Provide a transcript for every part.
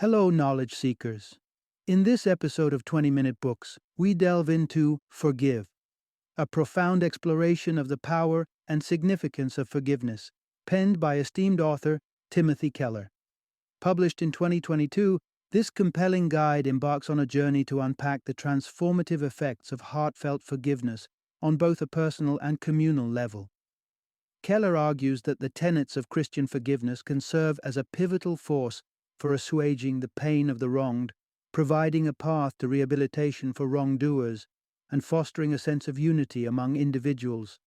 Hello, knowledge seekers. In this episode of 20-Minute Books, we delve into Forgive, a profound exploration of the power and significance of forgiveness, penned by esteemed author Timothy Keller. Published in 2022, this compelling guide embarks on a journey to unpack the transformative effects of heartfelt forgiveness on both a personal and communal level. Keller argues that the tenets of Christian forgiveness can serve as a pivotal force for assuaging the pain of the wronged, providing a path to rehabilitation for wrongdoers, and fostering a sense of unity among individuals.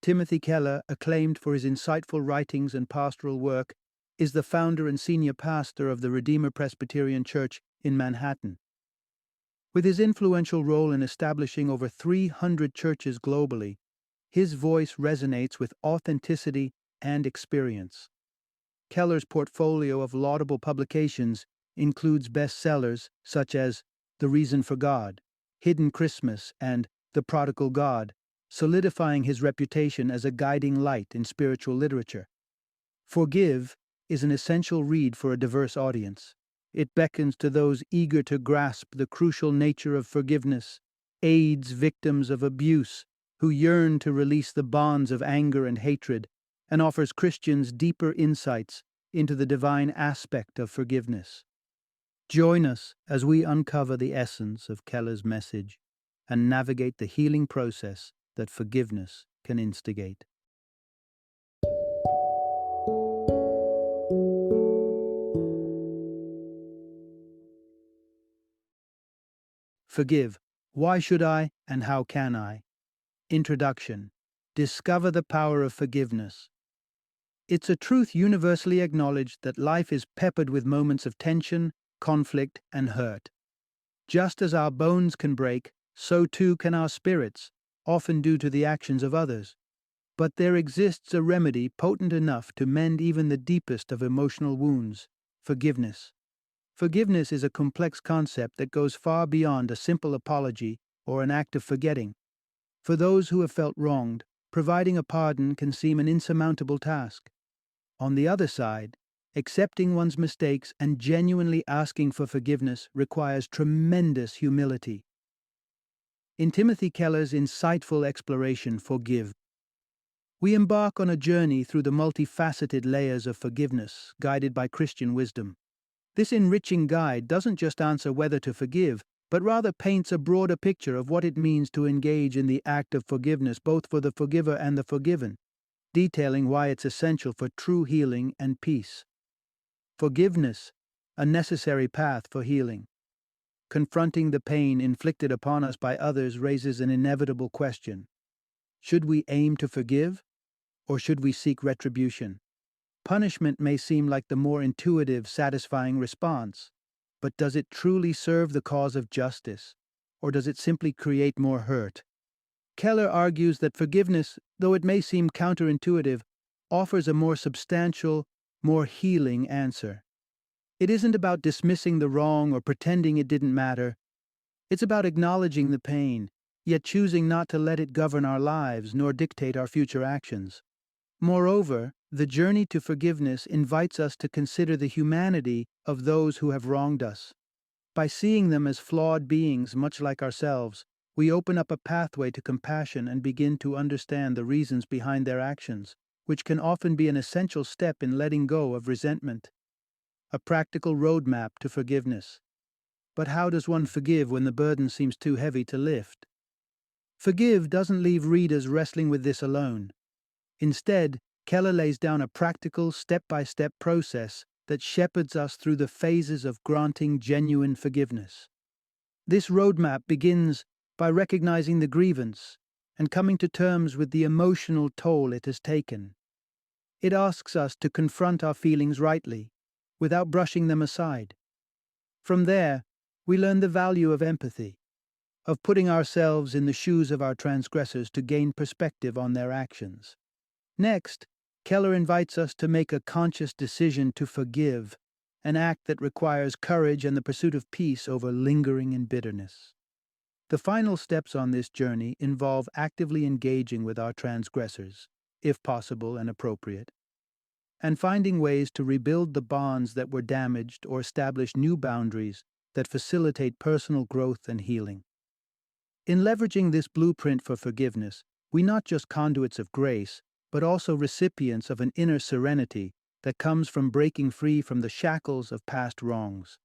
Timothy Keller, acclaimed for his insightful writings and pastoral work, is the founder and senior pastor of the Redeemer Presbyterian Church in Manhattan. With his influential role in establishing over 300 churches globally, his voice resonates with authenticity and experience. Keller's portfolio of laudable publications includes bestsellers such as The Reason for God, Hidden Christmas, and The Prodigal God, solidifying his reputation as a guiding light in spiritual literature. Forgive is an essential read for a diverse audience. It beckons to those eager to grasp the crucial nature of forgiveness, aids victims of abuse who yearn to release the bonds of anger and hatred, and offers Christians deeper insights into the divine aspect of forgiveness. Join us as we uncover the essence of Keller's message and navigate the healing process that forgiveness can instigate. Forgive. Why should I and how can I? Introduction. Discover the power of forgiveness. It's a truth universally acknowledged that life is peppered with moments of tension, conflict, and hurt. Just as our bones can break, so too can our spirits, often due to the actions of others. But there exists a remedy potent enough to mend even the deepest of emotional wounds: forgiveness. Forgiveness is a complex concept that goes far beyond a simple apology or an act of forgetting. For those who have felt wronged, providing a pardon can seem an insurmountable task. On the other side, accepting one's mistakes and genuinely asking for forgiveness requires tremendous humility. In Timothy Keller's insightful exploration, Forgive, we embark on a journey through the multifaceted layers of forgiveness, guided by Christian wisdom. This enriching guide doesn't just answer whether to forgive, but rather paints a broader picture of what it means to engage in the act of forgiveness both for the forgiver and the forgiven, detailing why it's essential for true healing and peace. Forgiveness, a necessary path for healing. Confronting the pain inflicted upon us by others raises an inevitable question. Should we aim to forgive, or should we seek retribution? Punishment may seem like the more intuitive, satisfying response, but does it truly serve the cause of justice, or does it simply create more hurt? Keller argues that forgiveness, though it may seem counterintuitive, offers a more substantial, more healing answer. It isn't about dismissing the wrong or pretending it didn't matter. It's about acknowledging the pain, yet choosing not to let it govern our lives nor dictate our future actions. Moreover, the journey to forgiveness invites us to consider the humanity of those who have wronged us. By seeing them as flawed beings much like ourselves, we open up a pathway to compassion and begin to understand the reasons behind their actions, which can often be an essential step in letting go of resentment. A practical roadmap to forgiveness. But how does one forgive when the burden seems too heavy to lift? Forgive doesn't leave readers wrestling with this alone. Instead, Keller lays down a practical, step-by-step process that shepherds us through the phases of granting genuine forgiveness. This roadmap begins by recognizing the grievance and coming to terms with the emotional toll it has taken. It asks us to confront our feelings rightly, without brushing them aside. From there, we learn the value of empathy, of putting ourselves in the shoes of our transgressors to gain perspective on their actions. Next, Keller invites us to make a conscious decision to forgive, an act that requires courage and the pursuit of peace over lingering in bitterness. The final steps on this journey involve actively engaging with our transgressors, if possible and appropriate. and finding ways to rebuild the bonds that were damaged or establish new boundaries that facilitate personal growth and healing. In leveraging this blueprint for forgiveness, we not just conduits of grace, but also recipients of an inner serenity that comes from breaking free from the shackles of past wrongs.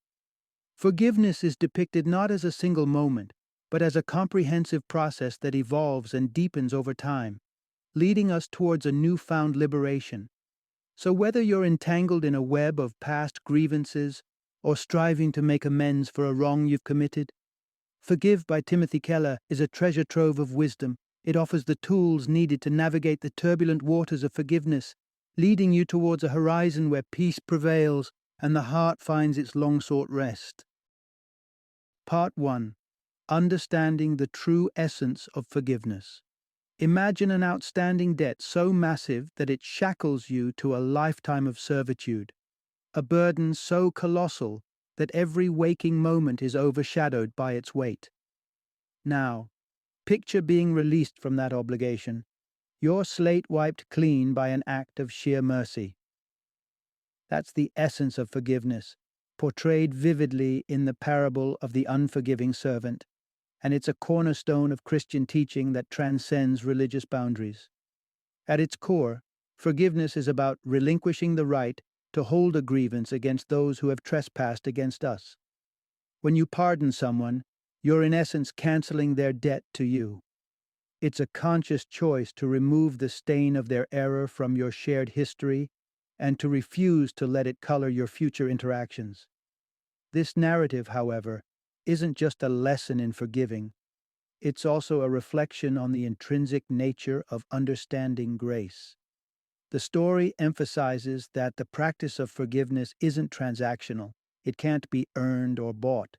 Forgiveness is depicted not as a single moment, but as a comprehensive process that evolves and deepens over time, leading us towards a newfound liberation. So whether you're entangled in a web of past grievances or striving to make amends for a wrong you've committed, Forgive by Timothy Keller is a treasure trove of wisdom. It offers the tools needed to navigate the turbulent waters of forgiveness, leading you towards a horizon where peace prevails and the heart finds its long-sought rest. Part 1. Understanding the true essence of forgiveness. Imagine an outstanding debt so massive that it shackles you to a lifetime of servitude, a burden so colossal that every waking moment is overshadowed by its weight. Now, picture being released from that obligation, your slate wiped clean by an act of sheer mercy. That's the essence of forgiveness, portrayed vividly in the parable of the unforgiving servant, and it's a cornerstone of Christian teaching that transcends religious boundaries. At its core, forgiveness is about relinquishing the right to hold a grievance against those who have trespassed against us. When you pardon someone, you're in essence canceling their debt to you. It's a conscious choice to remove the stain of their error from your shared history and to refuse to let it color your future interactions. This narrative, however, isn't just a lesson in forgiving, it's also a reflection on the intrinsic nature of understanding grace. The story emphasizes that the practice of forgiveness isn't transactional. It can't be earned or bought.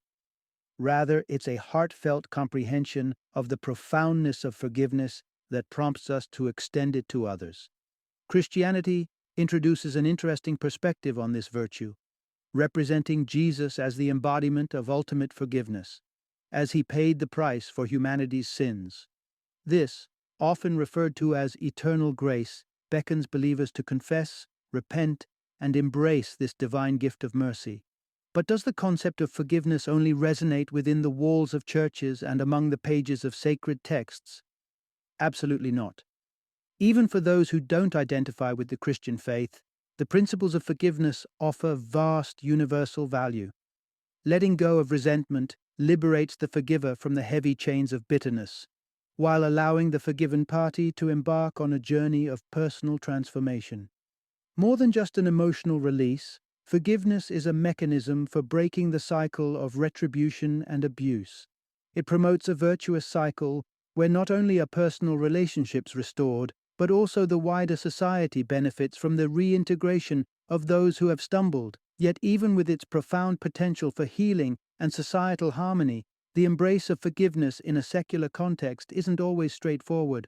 Rather, it's a heartfelt comprehension of the profoundness of forgiveness that prompts us to extend it to others. Christianity introduces an interesting perspective on this virtue, representing Jesus as the embodiment of ultimate forgiveness, as he paid the price for humanity's sins. This, often referred to as eternal grace, beckons believers to confess, repent, and embrace this divine gift of mercy. But does the concept of forgiveness only resonate within the walls of churches and among the pages of sacred texts? Absolutely not. Even for those who don't identify with the Christian faith, the principles of forgiveness offer vast universal value. Letting go of resentment liberates the forgiver from the heavy chains of bitterness, while allowing the forgiven party to embark on a journey of personal transformation. More than just an emotional release, forgiveness is a mechanism for breaking the cycle of retribution and abuse. It promotes a virtuous cycle where not only are personal relationships restored, but also the wider society benefits from the reintegration of those who have stumbled. Yet even with its profound potential for healing and societal harmony, the embrace of forgiveness in a secular context isn't always straightforward.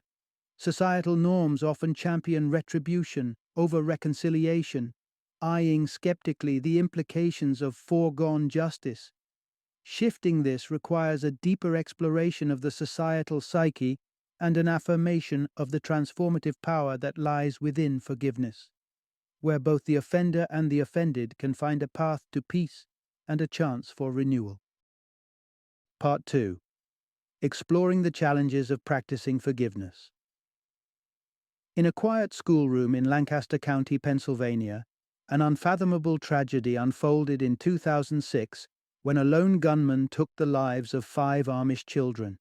Societal norms often champion retribution over reconciliation, eyeing skeptically the implications of foregone justice. Shifting this requires a deeper exploration of the societal psyche and an affirmation of the transformative power that lies within forgiveness, where both the offender and the offended can find a path to peace and a chance for renewal. Part 2. Exploring the challenges of practicing forgiveness. In a quiet schoolroom in Lancaster County, Pennsylvania, an unfathomable tragedy unfolded in 2006 when a lone gunman took the lives of 5 Amish children.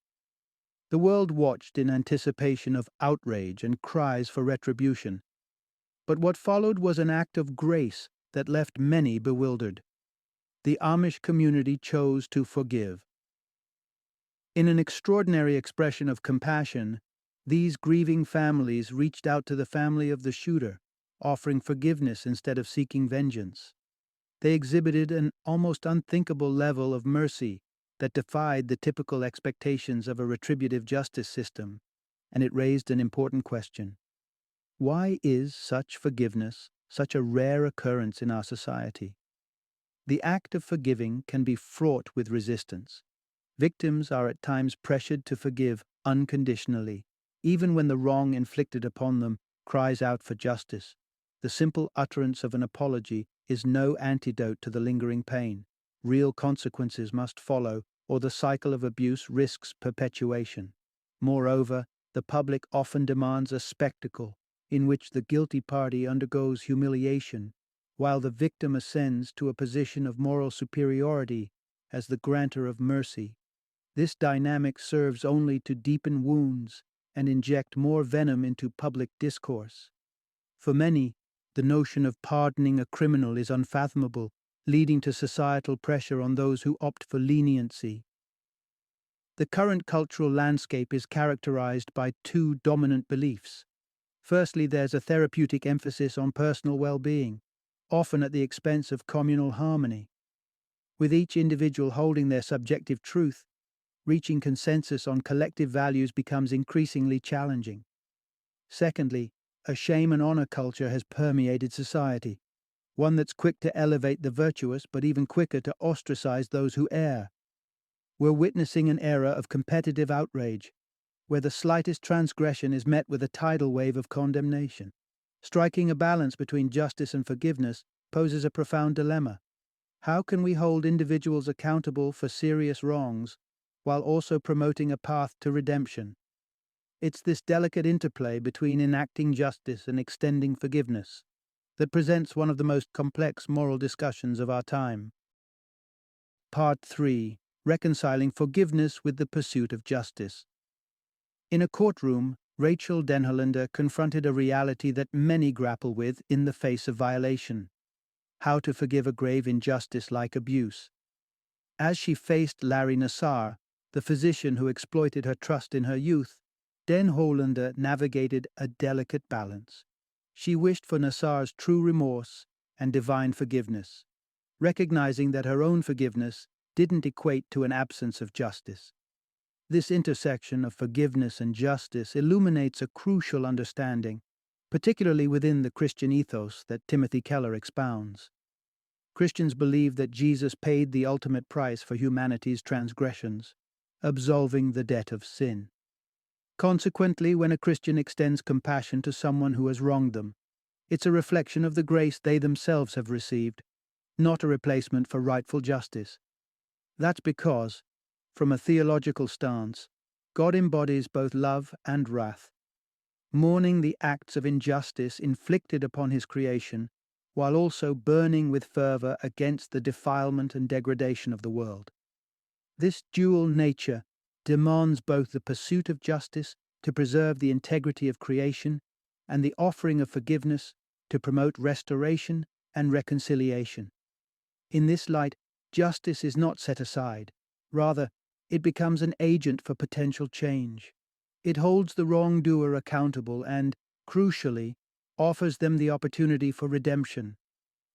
The world watched in anticipation of outrage and cries for retribution. But what followed was an act of grace that left many bewildered. The Amish community chose to forgive. In an extraordinary expression of compassion, these grieving families reached out to the family of the shooter, offering forgiveness instead of seeking vengeance. They exhibited an almost unthinkable level of mercy that defied the typical expectations of a retributive justice system, and it raised an important question. Why is such forgiveness such a rare occurrence in our society? The act of forgiving can be fraught with resistance. Victims are at times pressured to forgive unconditionally, even when the wrong inflicted upon them cries out for justice. The simple utterance of an apology is no antidote to the lingering pain. Real consequences must follow, or the cycle of abuse risks perpetuation. Moreover, the public often demands a spectacle in which the guilty party undergoes humiliation, while the victim ascends to a position of moral superiority as the grantor of mercy. This dynamic serves only to deepen wounds and inject more venom into public discourse. For many, the notion of pardoning a criminal is unfathomable, leading to societal pressure on those who opt for leniency. The current cultural landscape is characterized by two dominant beliefs. Firstly, there's a therapeutic emphasis on personal well-being, often at the expense of communal harmony. With each individual holding their subjective truth, reaching consensus on collective values becomes increasingly challenging. Secondly, a shame and honor culture has permeated society, one that's quick to elevate the virtuous but even quicker to ostracize those who err. We're witnessing an era of competitive outrage, where the slightest transgression is met with a tidal wave of condemnation. Striking a balance between justice and forgiveness poses a profound dilemma. How can we hold individuals accountable for serious wrongs while also promoting a path to redemption? It's this delicate interplay between enacting justice and extending forgiveness that presents one of the most complex moral discussions of our time. Part 3. Reconciling forgiveness with the pursuit of justice. In a courtroom, Rachel Denhollander confronted a reality that many grapple with in the face of violation: how to forgive a grave injustice like abuse. As she faced Larry Nassar, the physician who exploited her trust in her youth, Denhollander navigated a delicate balance. She wished for Nassar's true remorse and divine forgiveness, recognizing that her own forgiveness didn't equate to an absence of justice. This intersection of forgiveness and justice illuminates a crucial understanding, particularly within the Christian ethos that Timothy Keller expounds. Christians believe that Jesus paid the ultimate price for humanity's transgressions, absolving the debt of sin. Consequently, when a Christian extends compassion to someone who has wronged them, it's a reflection of the grace they themselves have received, not a replacement for rightful justice. That's because, from a theological stance, God embodies both love and wrath, mourning the acts of injustice inflicted upon his creation, while also burning with fervor against the defilement and degradation of the world. This dual nature demands both the pursuit of justice to preserve the integrity of creation and the offering of forgiveness to promote restoration and reconciliation. In this light, justice is not set aside. Rather, it becomes an agent for potential change. It holds the wrongdoer accountable and, crucially, offers them the opportunity for redemption.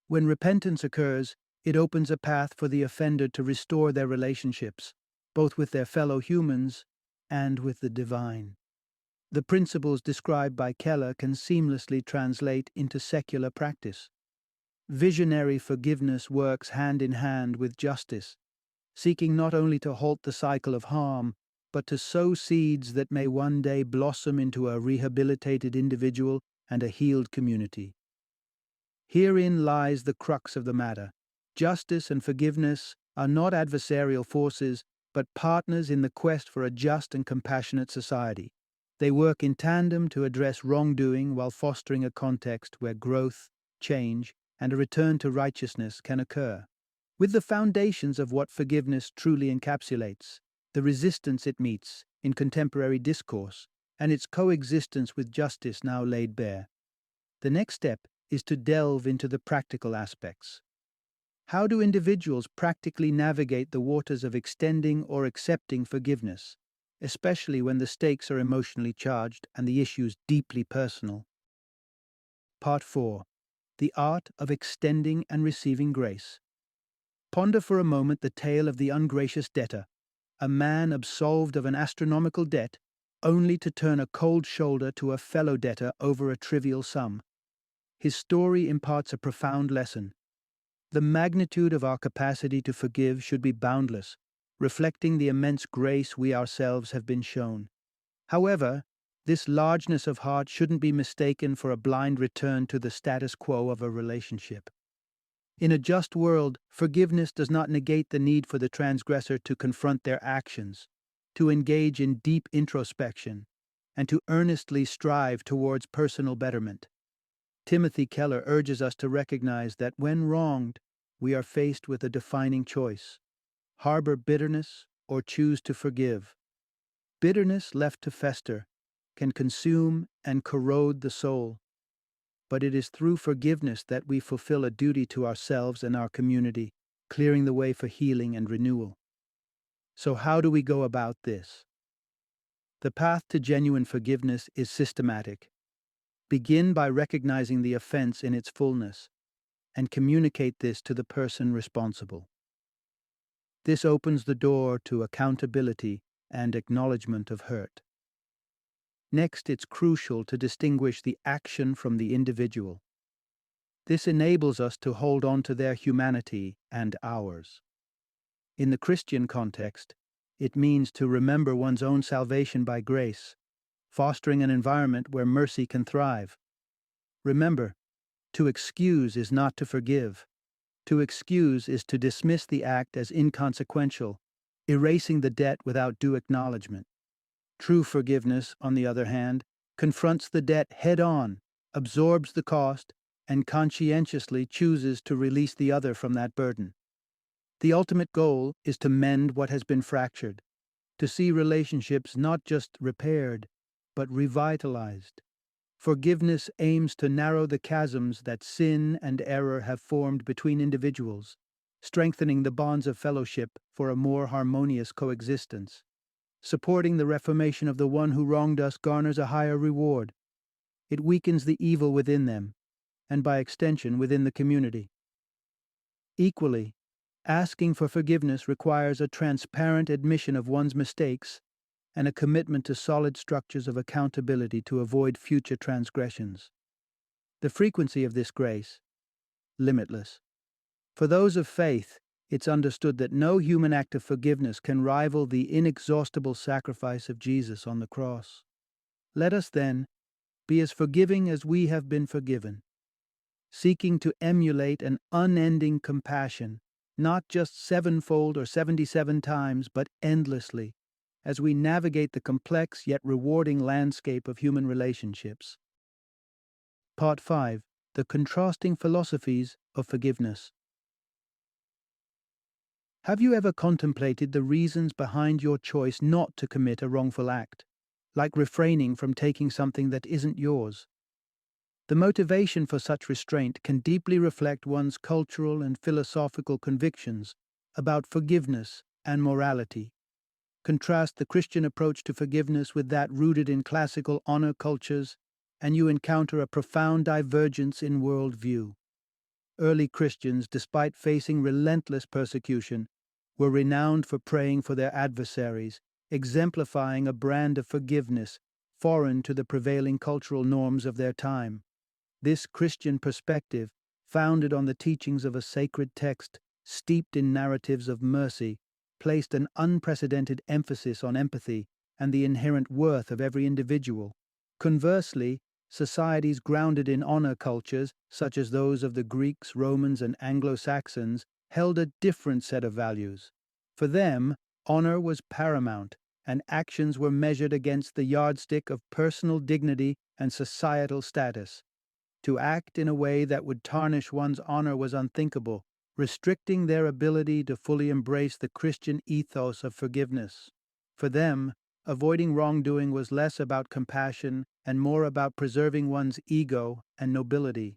When repentance occurs, it opens a path for the offender to restore their relationships, both with their fellow humans and with the divine. The principles described by Keller can seamlessly translate into secular practice. Visionary forgiveness works hand in hand with justice, seeking not only to halt the cycle of harm, but to sow seeds that may one day blossom into a rehabilitated individual and a healed community. Herein lies the crux of the matter. Justice and forgiveness are not adversarial forces, but partners in the quest for a just and compassionate society. They work in tandem to address wrongdoing while fostering a context where growth, change, and a return to righteousness can occur. With the foundations of what forgiveness truly encapsulates, the resistance it meets in contemporary discourse, and its coexistence with justice now laid bare, the next step is to delve into the practical aspects. How do individuals practically navigate the waters of extending or accepting forgiveness, especially when the stakes are emotionally charged and the issues deeply personal? Part 4. The Art of Extending and Receiving Grace. Ponder for a moment the tale of the ungracious debtor, a man absolved of an astronomical debt, only to turn a cold shoulder to a fellow debtor over a trivial sum. His story imparts a profound lesson. The magnitude of our capacity to forgive should be boundless, reflecting the immense grace we ourselves have been shown. However, This largeness of heart shouldn't be mistaken for a blind return to the status quo of a relationship. In a just world, forgiveness does not negate the need for the transgressor to confront their actions, to engage in deep introspection, and to earnestly strive towards personal betterment. Timothy Keller urges us to recognize that when wronged, we are faced with a defining choice: harbor bitterness or choose to forgive. Bitterness left to fester can consume and corrode the soul, but it is through forgiveness that we fulfill a duty to ourselves and our community, clearing the way for healing and renewal. So, how do we go about this? The path to genuine forgiveness is systematic. Begin by recognizing the offense in its fullness and communicate this to the person responsible. This opens the door to accountability and acknowledgement of hurt. Next, it's crucial to distinguish the action from the individual. This enables us to hold on to their humanity and ours. In the Christian context, it means to remember one's own salvation by grace, fostering an environment where mercy can thrive. Remember, to excuse is not to forgive. To excuse is to dismiss the act as inconsequential, erasing the debt without due acknowledgement. True forgiveness, on the other hand, confronts the debt head on, absorbs the cost, and conscientiously chooses to release the other from that burden. The ultimate goal is to mend what has been fractured, to see relationships not just repaired, but revitalized. Forgiveness aims to narrow the chasms that sin and error have formed between individuals, strengthening the bonds of fellowship for a more harmonious coexistence. Supporting the reformation of the one who wronged us garners a higher reward. It weakens the evil within them, and by extension within the community. Equally, asking for forgiveness requires a transparent admission of one's mistakes and a commitment to solid structures of accountability to avoid future transgressions. The frequency of this grace, limitless. For those of faith, it's understood that no human act of forgiveness can rival the inexhaustible sacrifice of Jesus on the cross. Let us, then, be as forgiving as we have been forgiven, seeking to emulate an unending compassion, not just sevenfold or 77 times, but endlessly, as we navigate the complex yet rewarding landscape of human relationships. Part 5. The Contrasting Philosophies of Forgiveness. Have you ever contemplated the reasons behind your choice not to commit a wrongful act, like refraining from taking something that isn't yours? The motivation for such restraint can deeply reflect one's cultural and philosophical convictions about forgiveness and morality. Contrast the Christian approach to forgiveness with that rooted in classical honor cultures, and you encounter a profound divergence in worldview. Early Christians, despite facing relentless persecution, were renowned for praying for their adversaries, exemplifying a brand of forgiveness foreign to the prevailing cultural norms of their time. This Christian perspective, founded on the teachings of a sacred text steeped in narratives of mercy, placed an unprecedented emphasis on empathy and the inherent worth of every individual. Conversely, societies grounded in honor cultures, such as those of the Greeks, Romans, and Anglo-Saxons, held a different set of values. For them, honor was paramount, and actions were measured against the yardstick of personal dignity and societal status. To act in a way that would tarnish one's honor was unthinkable, restricting their ability to fully embrace the Christian ethos of forgiveness. For them, avoiding wrongdoing was less about compassion and more about preserving one's ego and nobility.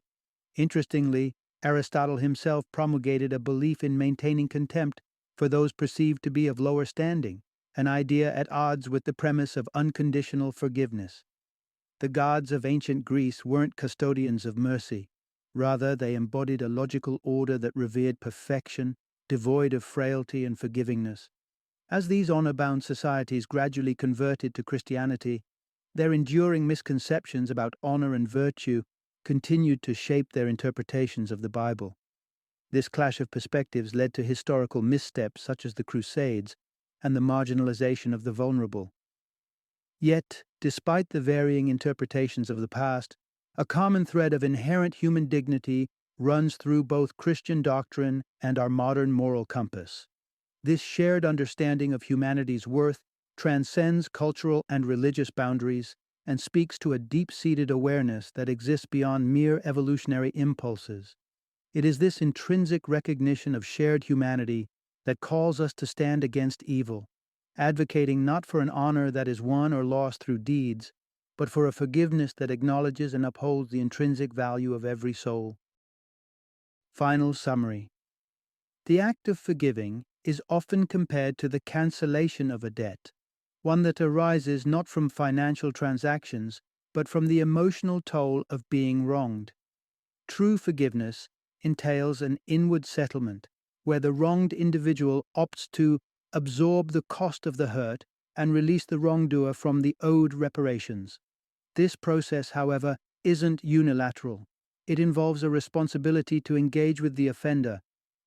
Interestingly, Aristotle himself promulgated a belief in maintaining contempt for those perceived to be of lower standing, an idea at odds with the premise of unconditional forgiveness. The gods of ancient Greece weren't custodians of mercy. Rather, they embodied a logical order that revered perfection, devoid of frailty and forgivingness. As these honor-bound societies gradually converted to Christianity, their enduring misconceptions about honor and virtue continued to shape their interpretations of the Bible. This clash of perspectives led to historical missteps such as the Crusades and the marginalization of the vulnerable. Yet, despite the varying interpretations of the past, a common thread of inherent human dignity runs through both Christian doctrine and our modern moral compass. This shared understanding of humanity's worth transcends cultural and religious boundaries and speaks to a deep-seated awareness that exists beyond mere evolutionary impulses. It is this intrinsic recognition of shared humanity that calls us to stand against evil, advocating not for an honor that is won or lost through deeds, but for a forgiveness that acknowledges and upholds the intrinsic value of every soul. Final summary. The act of forgiving is often compared to the cancellation of a debt, one that arises not from financial transactions, but from the emotional toll of being wronged. True forgiveness entails an inward settlement, where the wronged individual opts to absorb the cost of the hurt and release the wrongdoer from the owed reparations. This process, however, isn't unilateral. It involves a responsibility to engage with the offender,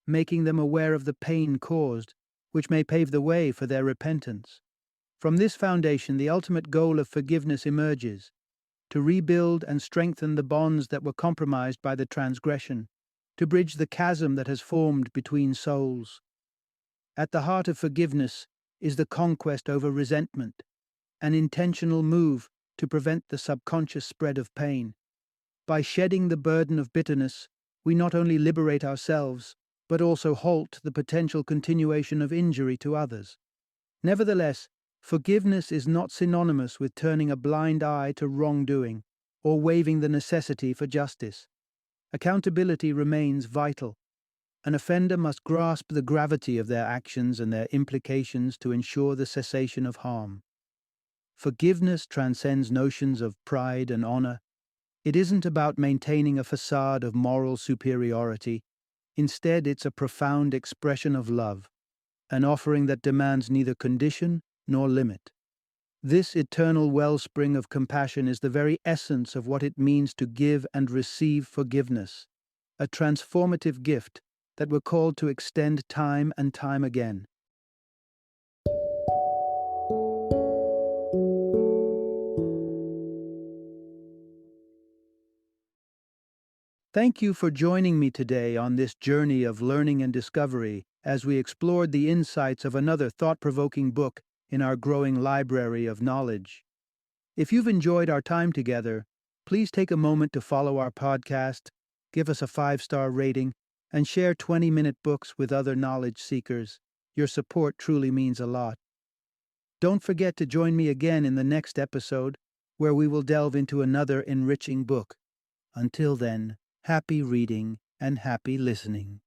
making them aware of the pain caused, which may pave the way for their repentance. From this foundation, the ultimate goal of forgiveness emerges: to rebuild and strengthen the bonds that were compromised by the transgression, to bridge the chasm that has formed between souls. At the heart of forgiveness is the conquest over resentment, an intentional move to prevent the subconscious spread of pain. By shedding the burden of bitterness, we not only liberate ourselves, but also halt the potential continuation of injury to others. Nevertheless, forgiveness is not synonymous with turning a blind eye to wrongdoing or waiving the necessity for justice. Accountability remains vital. An offender must grasp the gravity of their actions and their implications to ensure the cessation of harm. Forgiveness transcends notions of pride and honor. It isn't about maintaining a facade of moral superiority. Instead, it's a profound expression of love, an offering that demands neither condition nor limit. This eternal wellspring of compassion is the very essence of what it means to give and receive forgiveness, a transformative gift that we're called to extend time and time again. Thank you for joining me today on this journey of learning and discovery as we explored the insights of another thought-provoking book in our growing library of knowledge. If you've enjoyed our time together, please take a moment to follow our podcast, give us a 5-star rating, and share 20-minute books with other knowledge seekers. Your support truly means a lot. Don't forget to join me again in the next episode, where we will delve into another enriching book. Until then, happy reading and happy listening.